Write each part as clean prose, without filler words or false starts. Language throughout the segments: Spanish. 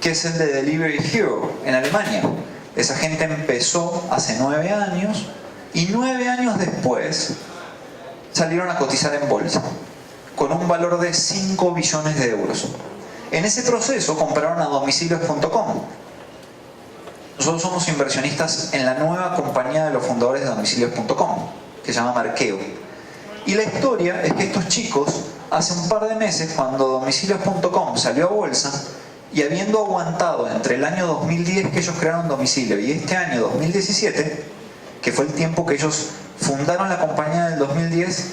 que es el de Delivery Hero en Alemania. Esa gente empezó hace 9 años y 9 años después salieron a cotizar en bolsa con un valor de 5 billones de euros. En ese proceso compraron a domicilios.com. Nosotros somos inversionistas en la nueva compañía de los fundadores de domicilios.com, que se llama Markeo. Y la historia es que estos chicos, hace un par de meses, cuando domicilios.com salió a bolsa, y habiendo aguantado entre el año 2010 que ellos crearon Domicilio y este año 2017, que fue el tiempo que ellos fundaron la compañía del 2010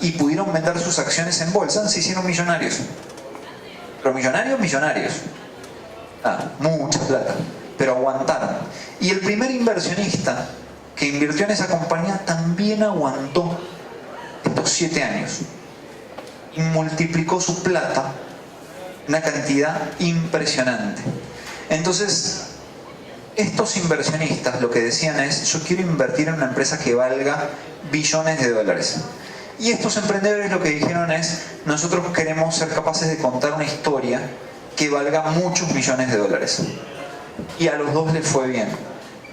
y pudieron vender sus acciones en bolsa, se hicieron millonarios. Pero millonarios. Mucha plata. Pero aguantaron. Y el primer inversionista que invirtió en esa compañía también aguantó estos 7 años. Y multiplicó su plata una cantidad impresionante. Entonces, estos inversionistas lo que decían es: yo quiero invertir en una empresa que valga billones de dólares. Y estos emprendedores lo que dijeron es: nosotros queremos ser capaces de contar una historia que valga muchos millones de dólares. Y a los dos les fue bien.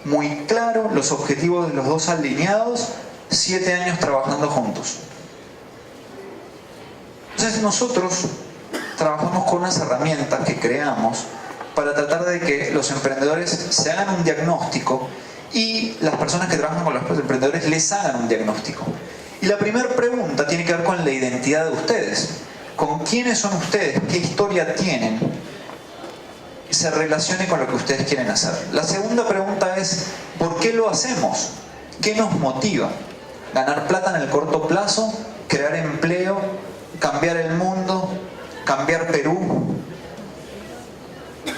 Muy claro, los objetivos de los dos alineados, 7 años trabajando juntos. Entonces nosotros trabajamos con unas herramientas que creamos para tratar de que los emprendedores se hagan un diagnóstico y las personas que trabajan con los emprendedores les hagan un diagnóstico. Y la primera pregunta tiene que ver con la identidad de ustedes. ¿Con quiénes son ustedes? ¿Qué historia tienen? Que se relacione con lo que ustedes quieren hacer. La segunda pregunta es: ¿por qué lo hacemos? ¿Qué nos motiva? ¿Ganar plata en el corto plazo? ¿Crear empleo? ¿Cambiar el mundo? ¿Cambiar Perú?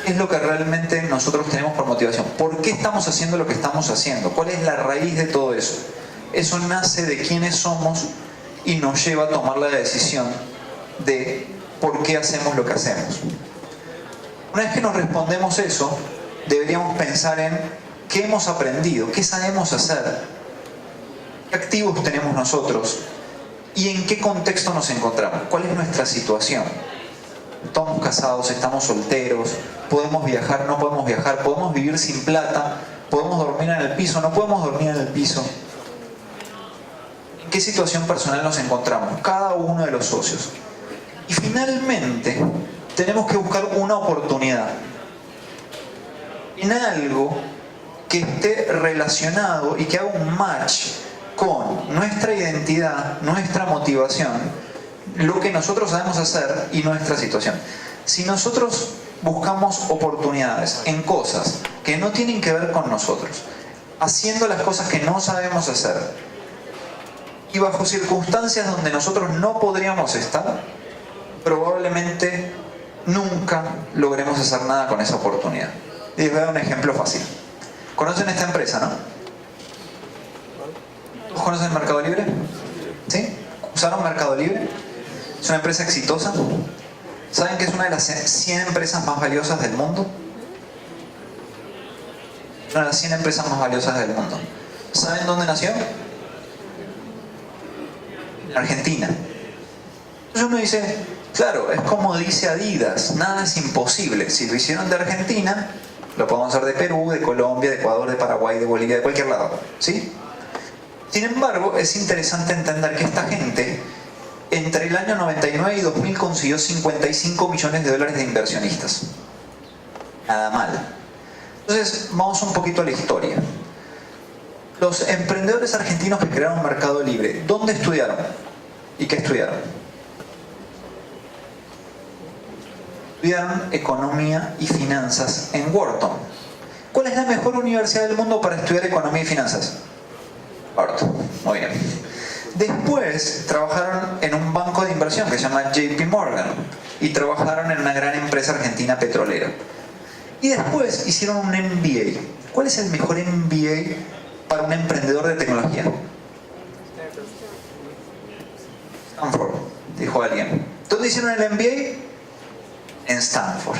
¿Qué es lo que realmente nosotros tenemos por motivación? ¿Por qué estamos haciendo lo que estamos haciendo? ¿Cuál es la raíz de todo eso? Eso nace de quiénes somos y nos lleva a tomar la decisión de por qué hacemos lo que hacemos. Una vez que nos respondemos eso, deberíamos pensar en qué hemos aprendido, qué sabemos hacer, qué activos tenemos nosotros y en qué contexto nos encontramos, cuál es nuestra situación. Estamos casados, estamos solteros, podemos viajar, no podemos viajar, podemos vivir sin plata, podemos dormir en el piso, no podemos dormir en el piso. ¿En qué situación personal nos encontramos? Cada uno de los socios. Y finalmente, tenemos que buscar una oportunidad en algo que esté relacionado y que haga un match con nuestra identidad, nuestra motivación, lo que nosotros sabemos hacer y nuestra situación. Si nosotros buscamos oportunidades en cosas que no tienen que ver con nosotros, haciendo las cosas que no sabemos hacer y bajo circunstancias donde nosotros no podríamos estar, probablemente nunca logremos hacer nada con esa oportunidad. Y les voy a dar un ejemplo fácil. ¿Conocen esta empresa, no? ¿Todos conocen Mercado Libre? ¿Sí? ¿Usaron Mercado Libre? Es una empresa exitosa. ¿Saben que es una de las 100 empresas más valiosas del mundo? Una de las 100 empresas más valiosas del mundo. ¿Saben dónde nació? En Argentina. Entonces uno dice, claro, es como dice Adidas, nada es imposible. Si lo hicieron de Argentina, lo podemos hacer de Perú, de Colombia, de Ecuador, de Paraguay, de Bolivia, de cualquier lado. ¿Sí? Sin embargo, es interesante entender que esta gente, entre el año 99 y 2000, consiguió 55 millones de dólares de inversionistas. Nada mal. Entonces, vamos un poquito a la historia. Los emprendedores argentinos que crearon Mercado Libre, ¿dónde estudiaron? ¿Y qué estudiaron? Estudiaron Economía y Finanzas en Wharton. ¿Cuál es la mejor universidad del mundo para estudiar Economía y Finanzas? Wharton. Muy bien. Después trabajaron en un banco de inversión que se llama JP Morgan y trabajaron en una gran empresa argentina petrolera. Y después hicieron un MBA. ¿Cuál es el mejor MBA para un emprendedor de tecnología? Stanford, dijo alguien. ¿Dónde hicieron el MBA? En Stanford.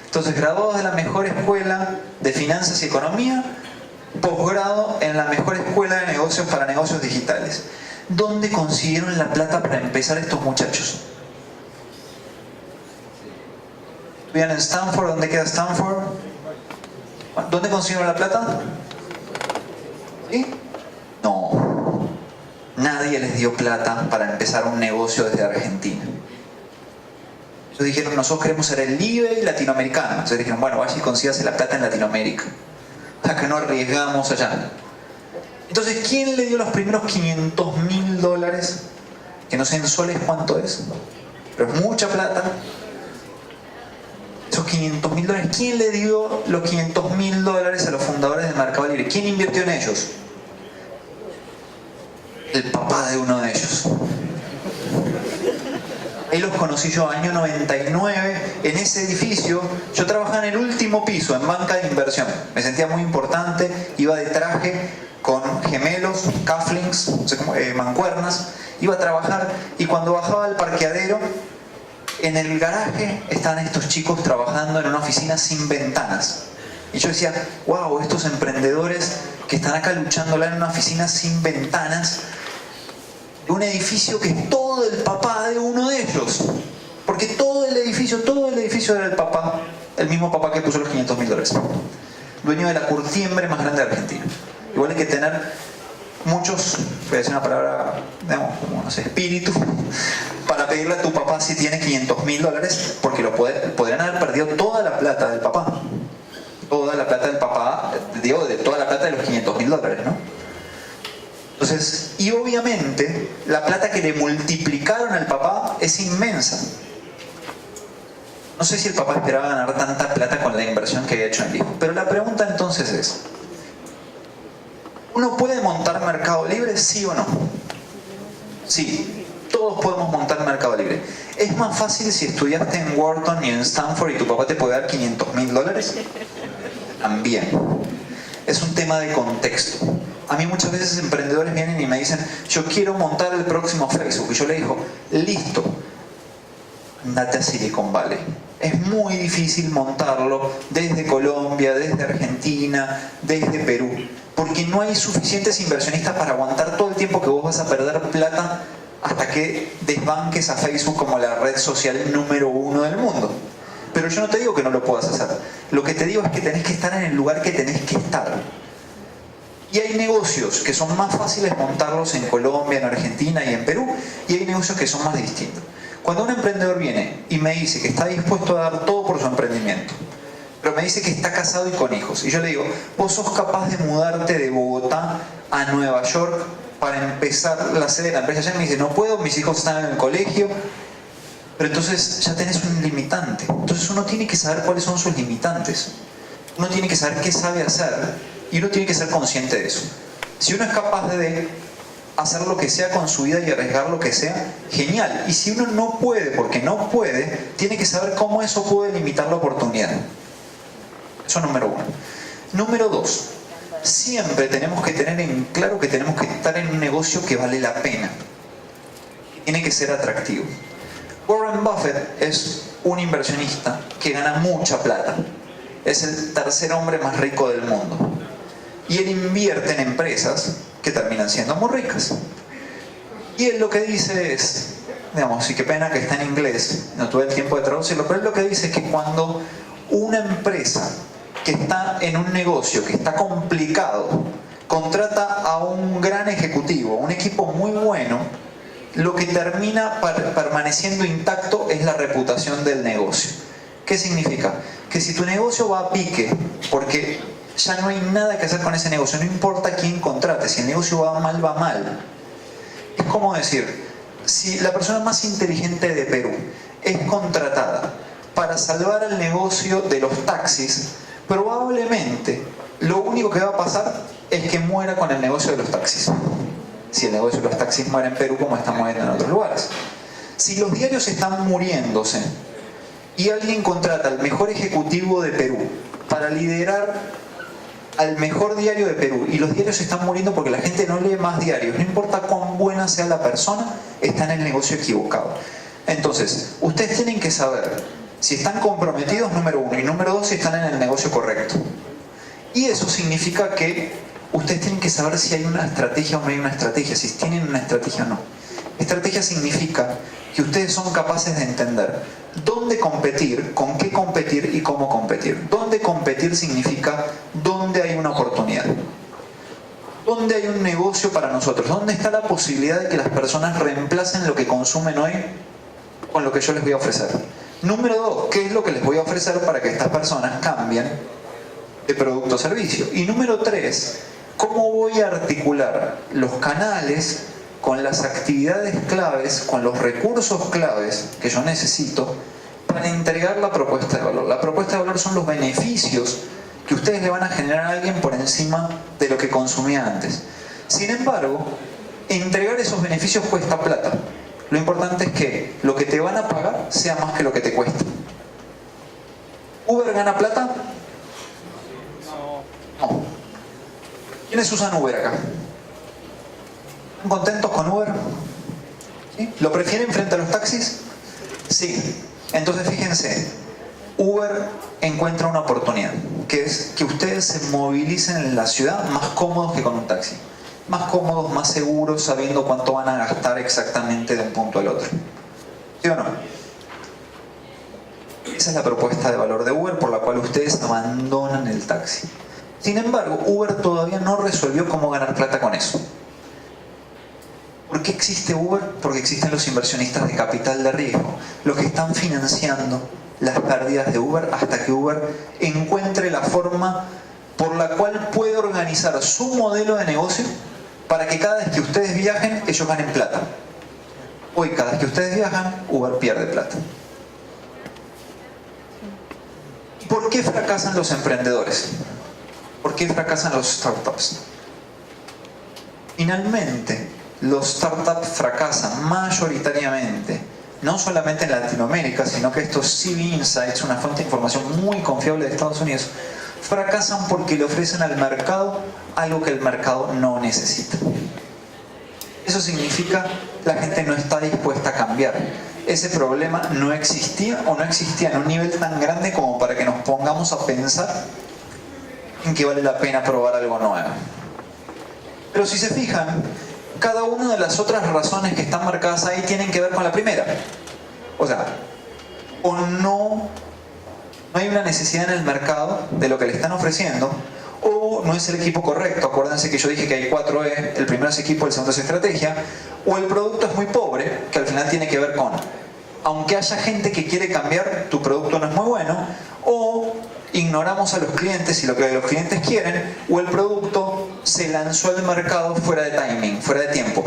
Entonces, graduados de la mejor escuela de finanzas y economía, posgrado en la mejor escuela de negocios para negocios digitales. ¿Dónde consiguieron la plata para empezar estos muchachos? Vivían en Stanford. ¿Dónde queda Stanford? ¿Dónde consiguieron la plata? ¿Sí? No. Nadie les dio plata para empezar un negocio desde Argentina. Entonces dijeron, nosotros queremos ser el eBay latinoamericano. Entonces dijeron, bueno, vaya y consígase la plata en Latinoamérica. A que no arriesgamos allá. Entonces, ¿quién le dio los primeros $500.000? Que no sé en soles cuánto es, pero es mucha plata. Esos $500.000, ¿quién le dio los $500.000 a los fundadores de Mercado Libre? ¿Quién invirtió en ellos? El papá de uno de ellos. Ahí los conocí yo, año 99, en ese edificio. Yo trabajaba en el último piso, en banca de inversión. Me sentía muy importante, iba de traje, con gemelos, cufflinks, no sé cómo, mancuernas. Iba a trabajar y cuando bajaba al parqueadero, en el garaje estaban estos chicos trabajando en una oficina sin ventanas. Y yo decía, wow, estos emprendedores que están acá luchándola en una oficina sin ventanas, de un edificio que es todo el papá de uno de ellos. Porque todo el edificio era el papá, el mismo papá que puso los $500.000. Dueño de la curtiembre más grande de Argentina. Igual hay que tener muchos, voy a decir una palabra, digamos, como no sé, espíritu, para pedirle a tu papá si tiene $500.000, porque podrían haber perdido toda la plata del papá. Toda la plata del papá, digo, de toda la plata de los $500.000, ¿no? Entonces, y obviamente, la plata que le multiplicaron al papá es inmensa. No sé si el papá esperaba ganar tanta plata con la inversión que había hecho en el hijo. Pero la pregunta entonces es, ¿uno puede montar Mercado Libre, sí o no? Sí, todos podemos montar Mercado Libre. ¿Es más fácil si estudiaste en Wharton y en Stanford y tu papá te puede dar $500.000? También. Es un tema de contexto. A mí muchas veces emprendedores vienen y me dicen, yo quiero montar el próximo Facebook. Y yo le digo, listo, andate a Silicon Valley. Es muy difícil montarlo desde Colombia, desde Argentina, desde Perú. Porque no hay suficientes inversionistas para aguantar todo el tiempo que vos vas a perder plata hasta que desbanques a Facebook como la red social número 1 del mundo. Pero yo no te digo que no lo puedas hacer. Lo que te digo es que tenés que estar en el lugar que tenés que estar. Y hay negocios que son más fáciles montarlos en Colombia, en Argentina y en Perú, y hay negocios que son más distintos. Cuando un emprendedor viene y me dice que está dispuesto a dar todo por su emprendimiento, pero me dice que está casado y con hijos, y yo le digo, vos sos capaz de mudarte de Bogotá a Nueva York para empezar la sede de la empresa. Ya me dice, no puedo, mis hijos están en el colegio. Pero entonces ya tenés un limitante. Entonces uno tiene que saber cuáles son sus limitantes. Uno tiene que saber qué sabe hacer y uno tiene que ser consciente de eso. Si uno es capaz de hacer lo que sea con su vida y arriesgar lo que sea, genial. Y si uno no puede, porque no puede, tiene que saber cómo eso puede limitar la oportunidad. Eso número 1. Número 2. Siempre tenemos que tener en claro que tenemos que estar en un negocio que vale la pena. Tiene que ser atractivo. Warren Buffett es un inversionista que gana mucha plata. Es el tercer hombre más rico del mundo. Y él invierte en empresas que terminan siendo muy ricas. Y él lo que dice es, digamos, y qué pena que está en inglés, no tuve el tiempo de traducirlo, pero él lo que dice es que cuando una empresa que está en un negocio que está complicado contrata a un gran ejecutivo, un equipo muy bueno, lo que termina permaneciendo intacto es la reputación del negocio. ¿Qué significa? Que si tu negocio va a pique, porque ya no hay nada que hacer con ese negocio, no importa quién contrate, si el negocio va mal, va mal. Es como decir, si la persona más inteligente de Perú es contratada para salvar el negocio de los taxis, probablemente lo único que va a pasar es que muera con el negocio de los taxis. Si el negocio de los taxis muere en Perú como está muriendo en otros lugares. Si los diarios están muriéndose y alguien contrata al mejor ejecutivo de Perú para liderar al mejor diario de Perú y los diarios están muriendo porque la gente no lee más diarios, no importa cuán buena sea la persona, está en el negocio equivocado. Entonces, ustedes tienen que saber si están comprometidos, número 1, y número 2, si están en el negocio correcto. Y eso significa que ustedes tienen que saber si hay una estrategia o no hay una estrategia, si tienen una estrategia o no. Estrategia significa que ustedes son capaces de entender dónde competir, con qué competir y cómo competir. Dónde competir significa dónde hay una oportunidad. ¿Dónde hay un negocio para nosotros? ¿Dónde está la posibilidad de que las personas reemplacen lo que consumen hoy con lo que yo les voy a ofrecer? Número 2, ¿qué es lo que les voy a ofrecer para que estas personas cambien de producto o servicio? Y número 3, ¿cómo voy a articular los canales con las actividades claves, con los recursos claves que yo necesito para entregar la propuesta de valor? La propuesta de valor son los beneficios que ustedes le van a generar a alguien por encima de lo que consumía antes. Sin embargo, entregar esos beneficios cuesta plata. Lo importante es que lo que te van a pagar sea más que lo que te cuesta. ¿Uber gana plata? No. ¿Quiénes usan Uber acá? ¿Están contentos con Uber? ¿Sí? ¿Lo prefieren frente a los taxis? Sí. Entonces fíjense, Uber encuentra una oportunidad, que es que ustedes se movilicen en la ciudad más cómodos que con un taxi. Más cómodos, más seguros, sabiendo cuánto van a gastar exactamente de un punto al otro. ¿Sí o no? Esa es la propuesta de valor de Uber por la cual ustedes abandonan el taxi. Sin embargo, Uber todavía no resolvió cómo ganar plata con eso. ¿Por qué existe Uber? Porque existen los inversionistas de capital de riesgo, los que están financiando las pérdidas de Uber hasta que Uber encuentre la forma por la cual puede organizar su modelo de negocio para que cada vez que ustedes viajen, ellos ganen plata. Hoy, cada vez que ustedes viajan, Uber pierde plata. ¿Por qué fracasan los emprendedores? ¿Por qué fracasan los startups? Finalmente, los startups fracasan mayoritariamente, no solamente en Latinoamérica, sino que esto es CV Insights, una fuente de información muy confiable de Estados Unidos, fracasan porque le ofrecen al mercado algo que el mercado no necesita. Eso significa que la gente no está dispuesta a cambiar. Ese problema no existía o no existía en un nivel tan grande como para que nos pongamos a pensar en que vale la pena probar algo nuevo. Pero si se fijan, cada una de las otras razones que están marcadas ahí tienen que ver con la primera. O sea, o no hay una necesidad en el mercado de lo que le están ofreciendo, o no es el equipo correcto. Acuérdense que yo dije que hay 4E, el primero es equipo, el segundo es estrategia, o el producto es muy pobre, que al final tiene que ver con, aunque haya gente que quiere cambiar, tu producto no es muy bueno, o ignoramos a los clientes y lo que los clientes quieren, o el producto se lanzó al mercado fuera de timing, fuera de tiempo.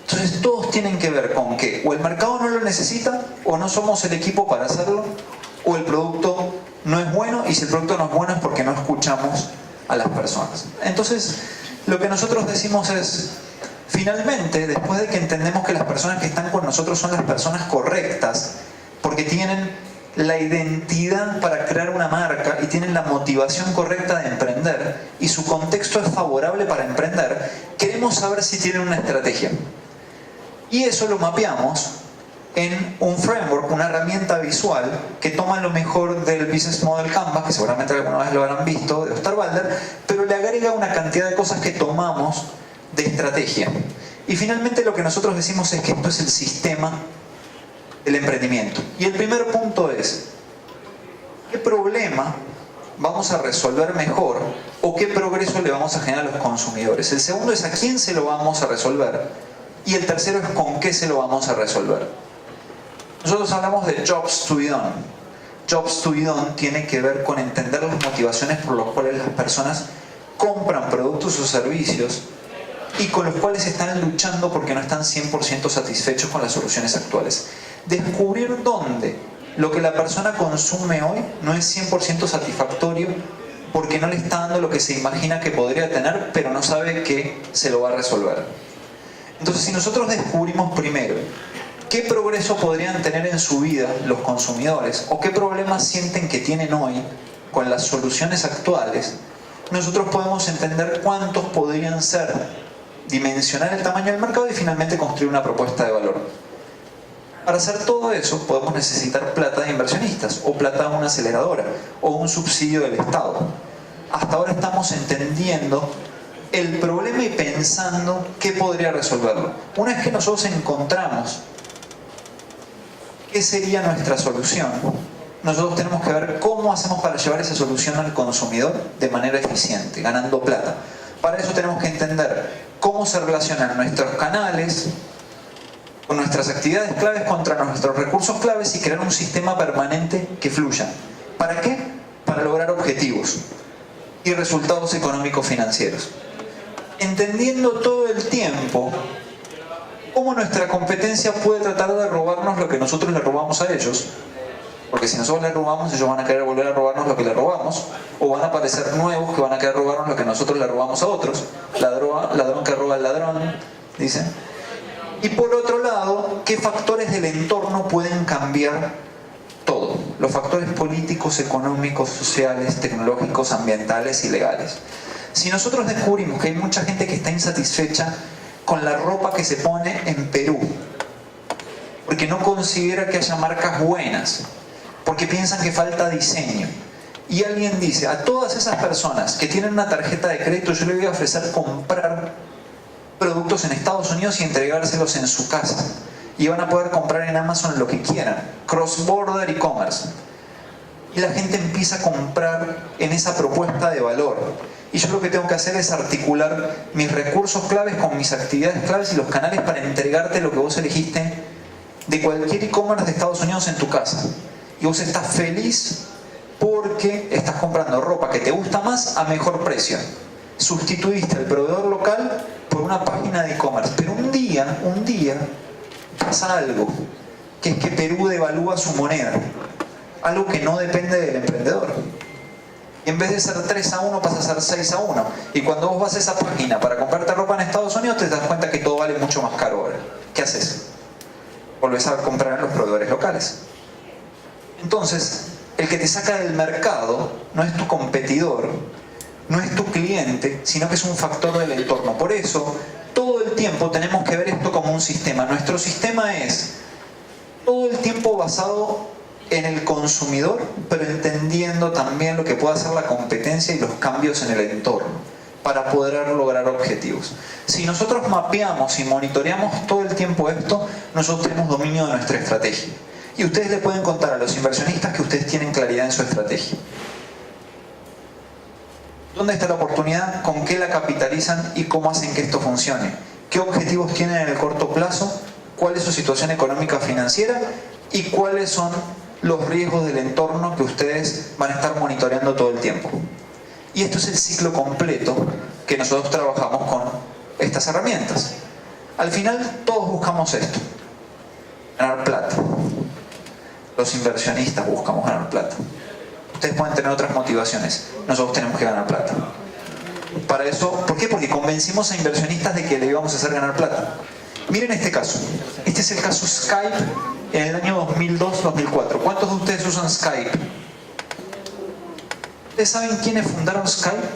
Entonces todos tienen que ver con que o el mercado no lo necesita, o no somos el equipo para hacerlo, o el producto no es bueno, y si el producto no es bueno es porque no escuchamos a las personas. Entonces, lo que nosotros decimos es, finalmente, después de que entendemos que las personas que están con nosotros son las personas correctas, porque tienen la identidad para crear una marca y tienen la motivación correcta de emprender, y su contexto es favorable para emprender, queremos saber si tienen una estrategia. Y eso lo mapeamos en un framework, una herramienta visual que toma lo mejor del Business Model Canvas, que seguramente alguna vez lo habrán visto, de Osterwalder, pero le agrega una cantidad de cosas que tomamos de estrategia. Y finalmente lo que nosotros decimos es que esto es el sistema del emprendimiento. Y el primer punto es, ¿qué problema vamos a resolver mejor o qué progreso le vamos a generar a los consumidores? El segundo es a quién se lo vamos a resolver. Y el tercero es con qué se lo vamos a resolver. Nosotros hablamos de Jobs to be done. Jobs to be done tiene que ver con entender las motivaciones por las cuales las personas compran productos o servicios y con los cuales están luchando porque no están 100% satisfechos con las soluciones actuales. Descubrir dónde lo que la persona consume hoy no es 100% satisfactorio porque no le está dando lo que se imagina que podría tener, pero no sabe que se lo va a resolver. Entonces, si nosotros descubrimos primero qué progreso podrían tener en su vida los consumidores o qué problemas sienten que tienen hoy con las soluciones actuales, nosotros podemos entender cuántos podrían ser, dimensionar el tamaño del mercado y finalmente construir una propuesta de valor. Para hacer todo eso podemos necesitar plata de inversionistas o plata de una aceleradora o un subsidio del Estado. Hasta ahora estamos entendiendo el problema y pensando qué podría resolverlo. Una vez que nosotros encontramos ¿qué sería nuestra solución? Nosotros tenemos que ver cómo hacemos para llevar esa solución al consumidor de manera eficiente, ganando plata. Para eso tenemos que entender cómo se relacionan nuestros canales con nuestras actividades claves contra nuestros recursos claves y crear un sistema permanente que fluya. ¿Para qué? Para lograr objetivos y resultados económicos financieros. Entendiendo todo el tiempo cómo nuestra competencia puede tratar de robarnos lo que nosotros le robamos a ellos, porque si nosotros le robamos, ellos van a querer volver a robarnos lo que le robamos, o van a aparecer nuevos que van a querer robarnos lo que nosotros le robamos a otros. Ladrón que roba al ladrón, dicen. Y por otro lado, ¿qué factores del entorno pueden cambiar todo? Los factores políticos, económicos, sociales, tecnológicos, ambientales y legales. Si nosotros descubrimos que hay mucha gente que está insatisfecha con la ropa que se pone en Perú, porque no considera que haya marcas buenas, porque piensan que falta diseño, y alguien dice, a todas esas personas que tienen una tarjeta de crédito, yo le voy a ofrecer comprar productos en Estados Unidos y entregárselos en su casa, y van a poder comprar en Amazon lo que quieran, cross-border e-commerce, y la gente empieza a comprar en esa propuesta de valor. Y yo lo que tengo que hacer es articular mis recursos claves con mis actividades claves y los canales para entregarte lo que vos elegiste de cualquier e-commerce de Estados Unidos en tu casa. Y vos estás feliz porque estás comprando ropa que te gusta más a mejor precio. Sustituiste al proveedor local por una página de e-commerce. Pero un día pasa algo, que es que Perú devalúa su moneda. Algo que no depende del emprendedor. Y en vez de ser 3-1 pasa a ser 6-1. Y cuando vos vas a esa página para comprarte ropa en Estados Unidos, te das cuenta que todo vale mucho más caro ahora. ¿Qué haces? Volvés a comprar en los proveedores locales. Entonces, el que te saca del mercado no es tu competidor, no es tu cliente, sino que es un factor del entorno. Por eso, todo el tiempo tenemos que ver esto como un sistema. Nuestro sistema es todo el tiempo basado en el consumidor, pero entendiendo también lo que puede hacer la competencia y los cambios en el entorno para poder lograr objetivos. Si nosotros mapeamos y monitoreamos todo el tiempo esto, nosotros tenemos dominio de nuestra estrategia. Y ustedes le pueden contar a los inversionistas que ustedes tienen claridad en su estrategia. ¿Dónde está la oportunidad? ¿Con qué la capitalizan? ¿Y cómo hacen que esto funcione? ¿Qué objetivos tienen en el corto plazo? ¿Cuál es su situación económica financiera? ¿Y cuáles son los riesgos del entorno que ustedes van a estar monitoreando todo el tiempo? Y esto es el ciclo completo que nosotros trabajamos con estas herramientas. Al final todos buscamos esto, ganar plata. Los inversionistas buscamos ganar plata. Ustedes pueden tener otras motivaciones, nosotros tenemos que ganar plata. Para eso, ¿por qué? Porque convencimos a inversionistas de que le íbamos a hacer ganar plata. Miren este caso. Este es el caso Skype en el año 2002-2004. ¿Cuántos de ustedes usan Skype? ¿Ustedes saben quiénes fundaron Skype?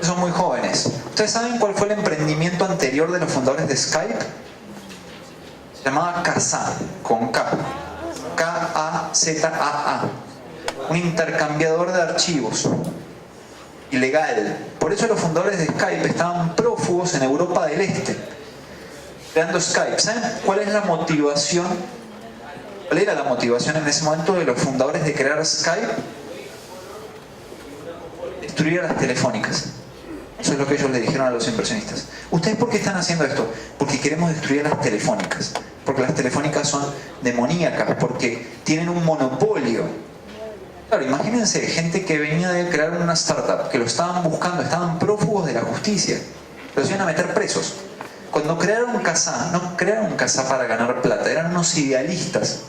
Son muy jóvenes. ¿Ustedes saben cuál fue el emprendimiento anterior de los fundadores de Skype? Se llamaba Kazaa, con K. K-A-Z-A-A. Un intercambiador de archivos. Ilegal. Por eso los fundadores de Skype estaban prófugos en Europa del Este, creando Skype. ¿Saben cuál es la motivación? ¿Cuál era la motivación en ese momento de los fundadores de crear Skype? Destruir a las telefónicas. Eso es lo que ellos le dijeron a los inversionistas. ¿Ustedes por qué están haciendo esto? Porque queremos destruir a las telefónicas. Porque las telefónicas son demoníacas, porque tienen un monopolio. Claro, imagínense, gente que venía de crear una startup, que lo estaban buscando, estaban prófugos de la justicia, los iban a meter presos. Cuando crearon Kazaa, no crearon Kazaa para ganar plata, eran unos idealistas.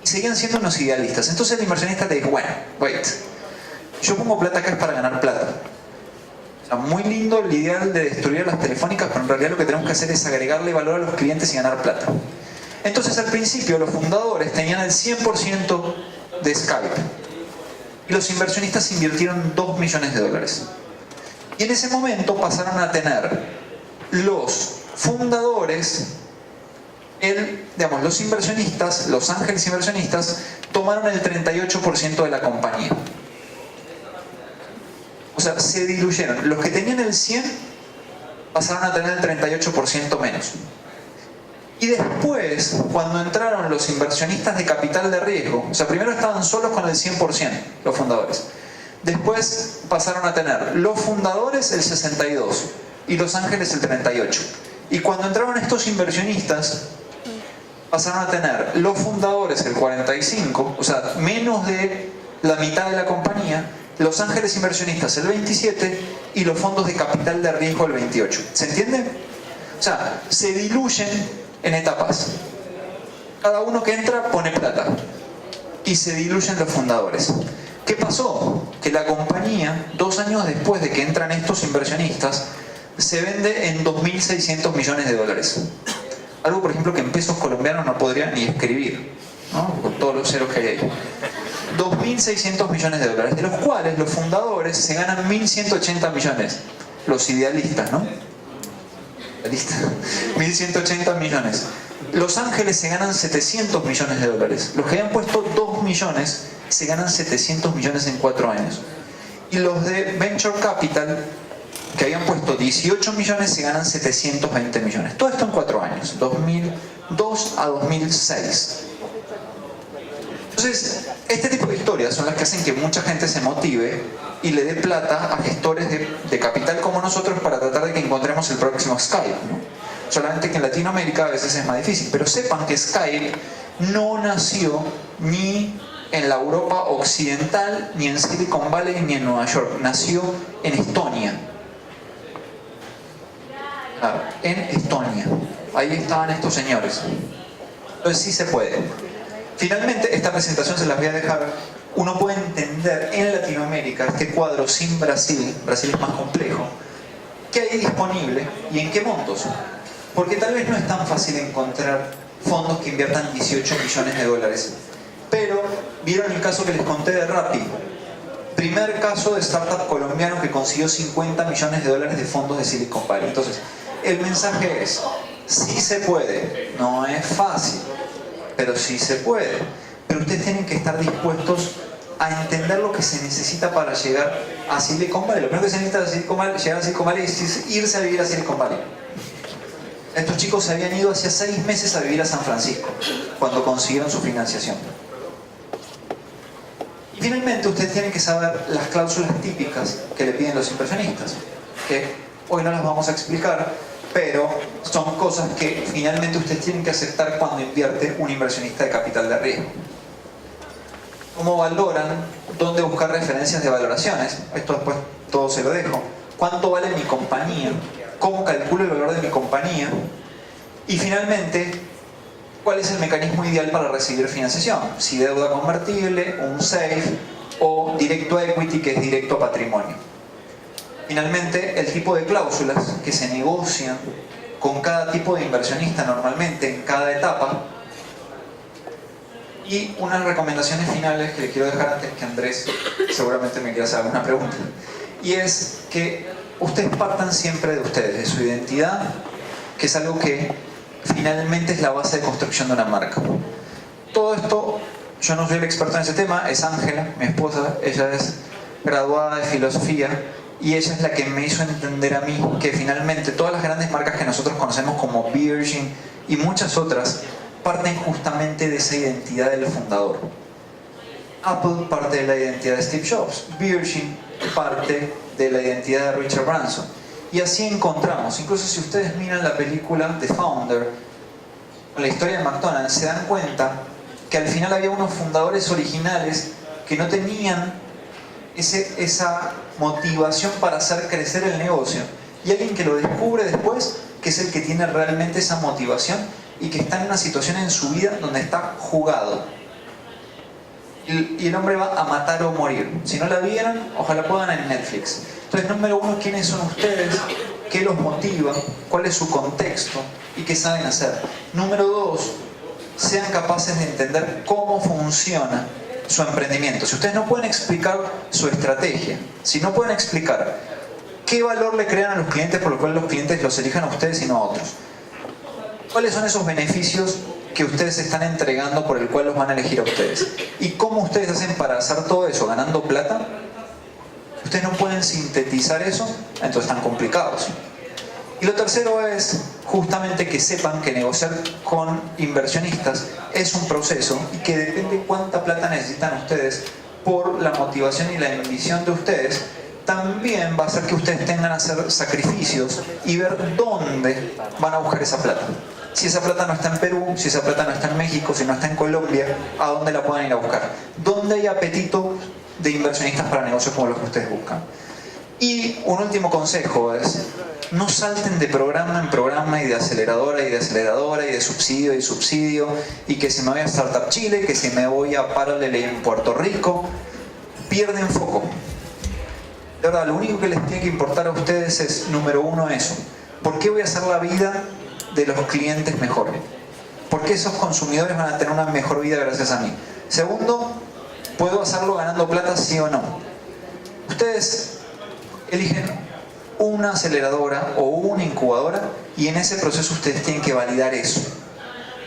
Y seguían siendo unos idealistas. Entonces el inversionista le dijo, bueno, wait, yo pongo plata acá es para ganar plata. O sea, muy lindo el ideal de destruir las telefónicas, pero en realidad lo que tenemos que hacer es agregarle valor a los clientes y ganar plata. Entonces al principio los fundadores tenían el 100% de Skype y los inversionistas invirtieron $2 millones. Y en ese momento pasaron a tener los fundadores, los inversionistas, los ángeles inversionistas, tomaron el 38% de la compañía. O sea, se diluyeron. Los que tenían el 100 pasaron a tener el 38% menos. Y después, cuando entraron los inversionistas de capital de riesgo, o sea, primero estaban solos con el 100%, los fundadores. Después pasaron a tener los fundadores el 62% y Los Ángeles el 38%. Y cuando entraron estos inversionistas, pasaron a tener los fundadores el 45%, o sea, menos de la mitad de la compañía, Los Ángeles inversionistas el 27% y los fondos de capital de riesgo el 28%. ¿Se entiende? O sea, se diluyen en etapas. Cada uno que entra pone plata y se diluyen los fundadores. ¿Qué pasó? Que la compañía, 2 años después de que entran estos inversionistas, se vende en 2.600 millones de dólares. Algo, por ejemplo, que en pesos colombianos no podría ni escribir, ¿no? Con todos los ceros que hay ahí. 2.600 millones de dólares, de los cuales los fundadores se ganan 1.180 millones. Los idealistas, ¿no? Idealistas. 1.180 millones. Los Ángeles se ganan 700 millones de dólares. Los que habían puesto 2 millones se ganan 700 millones en 4 años. Y los de Venture Capital, que habían puesto 18 millones, se ganan 720 millones. Todo esto en 4 años, 2002 a 2006. Entonces, este tipo de historias son las que hacen que mucha gente se motive y le dé plata a gestores de capital como nosotros para tratar de que encontremos el próximo Skype, ¿no? Solamente que en Latinoamérica a veces es más difícil. Pero sepan que Skype no nació ni en la Europa occidental, ni en Silicon Valley, ni en Nueva York. Nació en Estonia. En Estonia. Ahí estaban estos señores. Entonces sí se puede. Finalmente, esta presentación se las voy a dejar. Uno puede entender en Latinoamérica este cuadro sin Brasil, Brasil es más complejo, qué hay disponible y en qué montos. Porque tal vez no es tan fácil encontrar fondos que inviertan 18 millones de dólares. Pero, ¿vieron el caso que les conté de Rappi? Primer caso de startup colombiano que consiguió 50 millones de dólares de fondos de Silicon Valley. Entonces, el mensaje es, sí se puede, no es fácil, pero sí se puede. Pero ustedes tienen que estar dispuestos a entender lo que se necesita para llegar a Silicon Valley. Lo primero que se necesita llegar a Silicon Valley es irse a vivir a Silicon Valley. Estos chicos se habían ido hace 6 meses a vivir a San Francisco, cuando consiguieron su financiación. Y finalmente ustedes tienen que saber las cláusulas típicas que le piden los inversionistas, que hoy no las vamos a explicar, pero son cosas que finalmente ustedes tienen que aceptar cuando invierte un inversionista de capital de riesgo. ¿Cómo valoran? ¿Dónde buscar referencias de valoraciones? Esto después todo se lo dejo. ¿Cuánto vale mi compañía? ¿Cómo calculo el valor de mi compañía? Y finalmente, ¿cuál es el mecanismo ideal para recibir financiación? Si deuda convertible, un SAFE o directo a equity, que es directo a patrimonio. Finalmente, el tipo de cláusulas que se negocian con cada tipo de inversionista normalmente en cada etapa. Y unas recomendaciones finales que le quiero dejar antes que Andrés seguramente me quiera hacer alguna pregunta. Y es que ustedes partan siempre de ustedes, de su identidad, que es algo que finalmente es la base de construcción de una marca. Todo esto, yo no soy el experto en ese tema, es Ángela, mi esposa, ella es graduada de filosofía y ella es la que me hizo entender a mí que finalmente todas las grandes marcas que nosotros conocemos como Virgin y muchas otras parten justamente de esa identidad del fundador. Apple parte de la identidad de Steve Jobs, Virgin parte de la identidad de Richard Branson. Y así encontramos, incluso si ustedes miran la película The Founder, la historia de McDonald's, se dan cuenta que al final había unos fundadores originales que no tenían esa motivación para hacer crecer el negocio. Y alguien que lo descubre después, que es el que tiene realmente esa motivación y que está en una situación en su vida donde está jugado. Y el hombre va a matar o morir. Si no la vieron, ojalá puedan en Netflix. Entonces, número 1, ¿quiénes son ustedes? ¿Qué los motiva? ¿Cuál es su contexto? ¿Y qué saben hacer? Número 2, sean capaces de entender cómo funciona su emprendimiento. Si ustedes no pueden explicar su estrategia, si no pueden explicar qué valor le crean a los clientes por lo cual los clientes los elijan a ustedes y no a otros, ¿cuáles son esos beneficios que ustedes están entregando por el cual los van a elegir a ustedes? ¿Y cómo ustedes hacen para hacer todo eso ganando plata? Ustedes no pueden sintetizar eso, entonces están complicados. Y lo tercero es justamente que sepan que negociar con inversionistas es un proceso y que depende cuánta plata necesitan ustedes por la motivación y la ambición de ustedes, también va a hacer que ustedes tengan que hacer sacrificios y ver dónde van a buscar esa plata. Si esa plata no está en Perú, si esa plata no está en México, si no está en Colombia, ¿a dónde la pueden ir a buscar? ¿Dónde hay apetito de inversionistas para negocios como los que ustedes buscan? Y un último consejo es, no salten de programa en programa y de aceleradora y de aceleradora y de subsidio y subsidio, y que si me voy a Startup Chile, que si me voy a Parallel en Puerto Rico, pierden foco. De verdad, lo único que les tiene que importar a ustedes es, número uno, eso. ¿Por qué voy a hacer la vida de los clientes mejor? ¿Por qué esos consumidores van a tener una mejor vida gracias a mí? Segundo, ¿puedo hacerlo ganando plata, sí o no? Ustedes eligen una aceleradora o una incubadora y en ese proceso ustedes tienen que validar eso.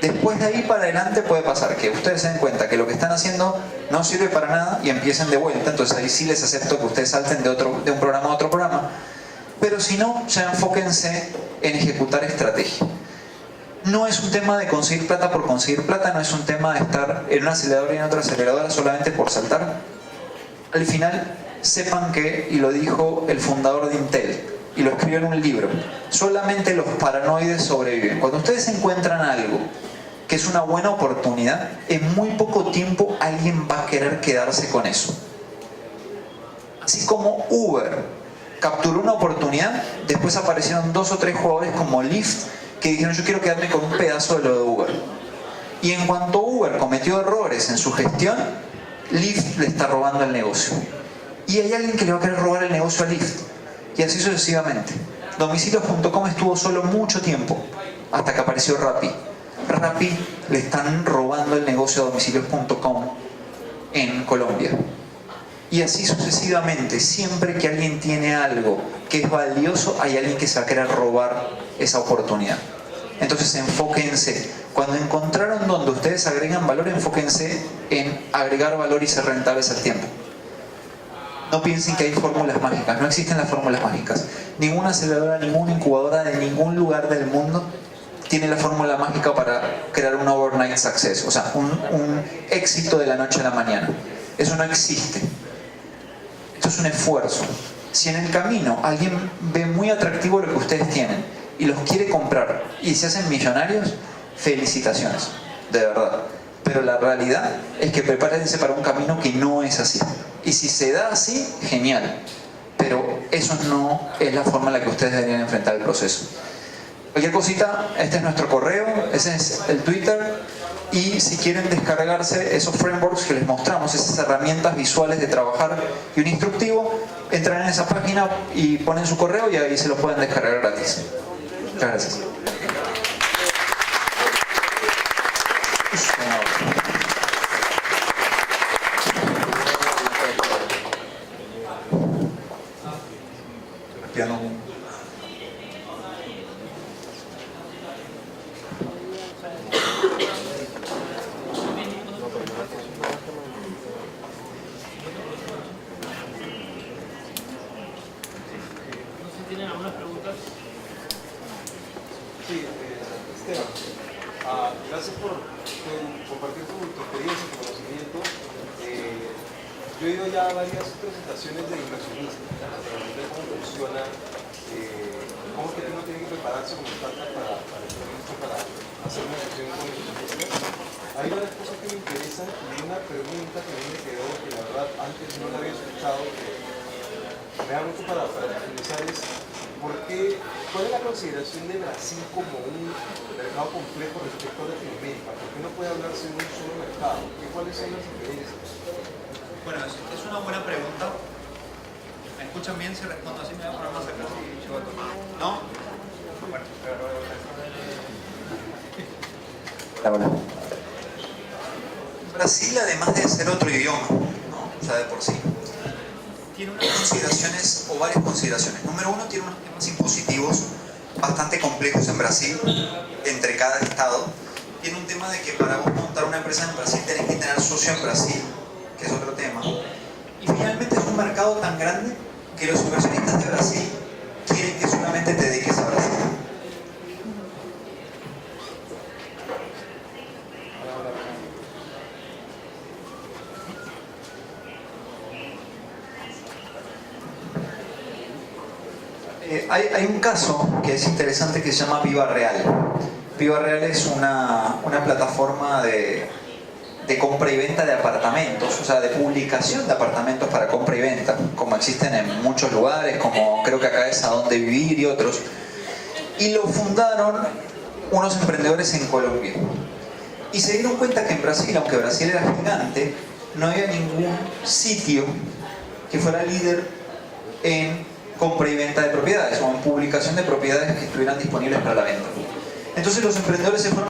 Después de ahí para adelante puede pasar que ustedes se den cuenta que lo que están haciendo no sirve para nada y empiecen de vuelta. Entonces ahí sí les acepto que ustedes salten de un programa a otro programa. Pero si no, ya enfóquense en ejecutar estrategia. No es un tema de conseguir plata por conseguir plata, no es un tema de estar en una aceleradora y en otra aceleradora solamente por saltar. Al final, sepan que, y lo dijo el fundador de Intel, y lo escribió en un libro, solamente los paranoides sobreviven. Cuando ustedes encuentran algo que es una buena oportunidad, en muy poco tiempo alguien va a querer quedarse con eso. Así como Uber capturó una oportunidad, después aparecieron 2 o 3 jugadores como Lyft que dijeron yo quiero quedarme con un pedazo de lo de Uber. Y en cuanto Uber cometió errores en su gestión, Lyft le está robando el negocio. Y hay alguien que le va a querer robar el negocio a Lyft. Y así sucesivamente. Domicilios.com estuvo solo mucho tiempo, hasta que apareció Rappi. Rappi le están robando el negocio a Domicilios.com en Colombia. Y así sucesivamente. Siempre que alguien tiene algo que es valioso, hay alguien que se va a querer robar esa oportunidad. Entonces enfóquense. Cuando encontraron donde ustedes agregan valor, enfóquense en agregar valor y ser rentables al tiempo. No piensen que hay fórmulas mágicas, no existen las fórmulas mágicas. Ninguna aceleradora, ninguna incubadora de ningún lugar del mundo tiene la fórmula mágica para crear un overnight success, o sea, un éxito de la noche a la mañana. Eso no existe. Esto es un esfuerzo. Si en el camino alguien ve muy atractivo lo que ustedes tienen y los quiere comprar y se hacen millonarios, felicitaciones, de verdad. Pero la realidad es que prepárense para un camino que no es así. Y si se da así, genial. Pero eso no es la forma en la que ustedes deberían enfrentar el proceso. Cualquier cosita, este es nuestro correo, ese es el Twitter. Y si quieren descargarse esos frameworks que les mostramos, esas herramientas visuales de trabajar y un instructivo, entran en esa página y ponen su correo y ahí se lo pueden descargar gratis. Muchas gracias. Piano. ¿Tienen algunas preguntas? Sí, Esteban, gracias por compartir tu experiencia y conocimiento. Yo he ido ya a varias presentaciones de inversionistas, de cómo funciona, cómo que uno tiene que prepararse como startup para hacer una sesión con inversionistas. Hay varias cosas que me interesan y una pregunta que a mí me quedó, que la verdad antes no la había escuchado, que me da mucho para profundizar es ¿cuál es la consideración de Brasil como un mercado complejo respecto a Latinoamérica? ¿Por qué no puede hablarse de un solo mercado? ¿Cuáles son las diferencias? Bueno, es una buena pregunta. ¿Me escuchan bien si respondo así? ¿Me voy a poner más acá si llego a tomar? ¿No? Bueno, hola. Brasil, además de ser otro idioma, ¿no? O sea, de por sí, tiene unas consideraciones, o varias consideraciones. Número uno, tiene unos temas impositivos bastante complejos en Brasil, entre cada estado. Tiene un tema de que para vos montar una empresa en Brasil tenés que tener socio en Brasil, que es otro tema. Y finalmente es un mercado tan grande que los inversionistas de Brasil quieren que solamente te dediques a Brasil. Hay un caso que es interesante que se llama Viva Real. Viva Real es una plataforma de compra y venta de apartamentos, o sea, de publicación de apartamentos para compra y venta, como existen en muchos lugares, como creo que acá es A Dónde Vivir y otros. Y lo fundaron unos emprendedores en Colombia. Y se dieron cuenta que en Brasil, aunque Brasil era gigante, no había ningún sitio que fuera líder en compra y venta de propiedades o en publicación de propiedades que estuvieran disponibles para la venta. Entonces los emprendedores se fueron